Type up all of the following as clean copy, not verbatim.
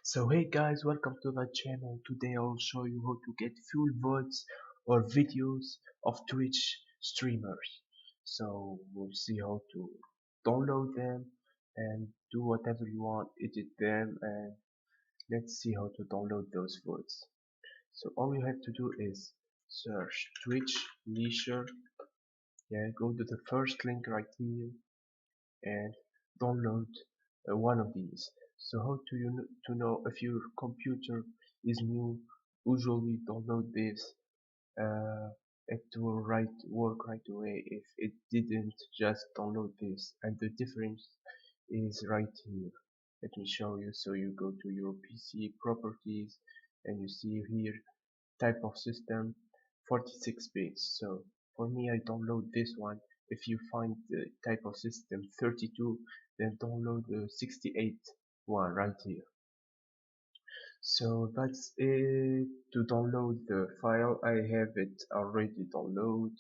So hey guys, welcome to my channel. Today I'll show you how to get full voids or videos of Twitch streamers. So we'll see how to download them and do whatever you want, edit them, and let's see how to download those voids. So all you have to do is search Twitch Leecher. Yeah, go to the first link right here and download one of these. So how to to know if your computer is new? Usually download this. Uh, it will work right away. If it didn't, just download this. And the difference is right here. Let me show you. So you go to your PC properties and you see here type of system 46 bits. So for me, I download this one. If you find the type of system 32, then download the 68 one right here. So that's it. To download the file, I have it already download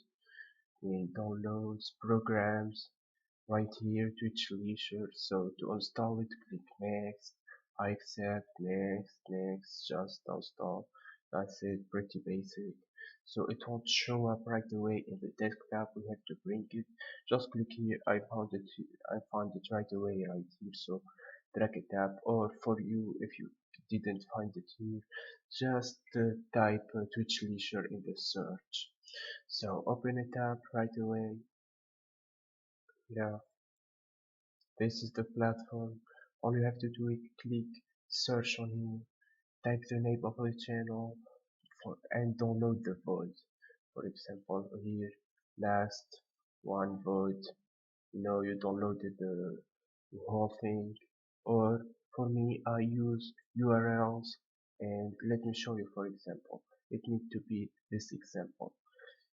in downloads programs right here, Twitch Leecher. So to install it, click next. I accept, next, just install. That's it, pretty basic. So it won't show up right away in the desktop. We have to bring it. Just click here. I found it right away right here. So drag it up. Or for you, if you didn't find it here, just type Twitch Leisure in the search. So open it up right away. Yeah, this is the platform. All you have to do is click search on here, type the name of the channel and download the void. For example, here last one void. You downloaded the whole thing. Or for me, I use URLs, and let me show you. For example, it needs to be this example.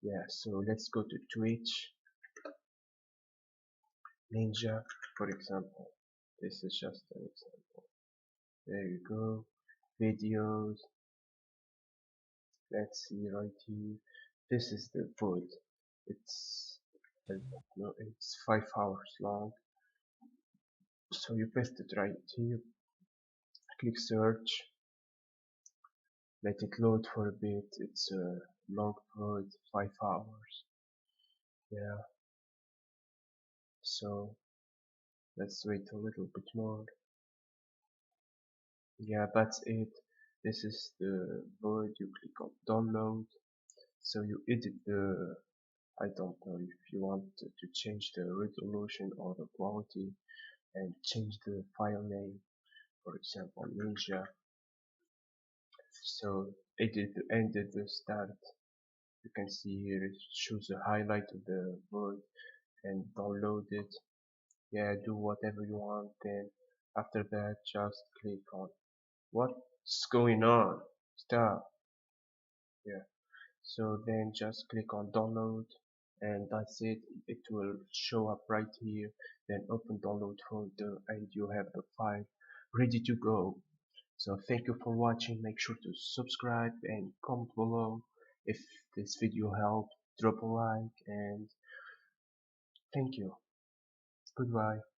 Yeah, so let's go to Twitch Ninja, for example. This is just an example. There you go. Videos. Let's see right here. This is the void. It's I don't know, it's 5 hours long. So you paste it right here. Click search. Let it load for a bit. It's a long void, 5 hours. Yeah. So let's wait a little bit more. Yeah, that's it. This is the void. You click on download. So you edit the, I don't know if you want to change the resolution or the quality and change the file name, for example Ninja. So edit the end at the start. You can see here it shows the highlight of the void and download it. Yeah, do whatever you want. Then after that, just click on what's going on. Stop. Yeah. So then just click on download and that's it. It will show up right here. Then open download folder and you have the file ready to go. So thank you for watching. Make sure to subscribe and comment below if this video helped. Drop a like and thank you. Goodbye.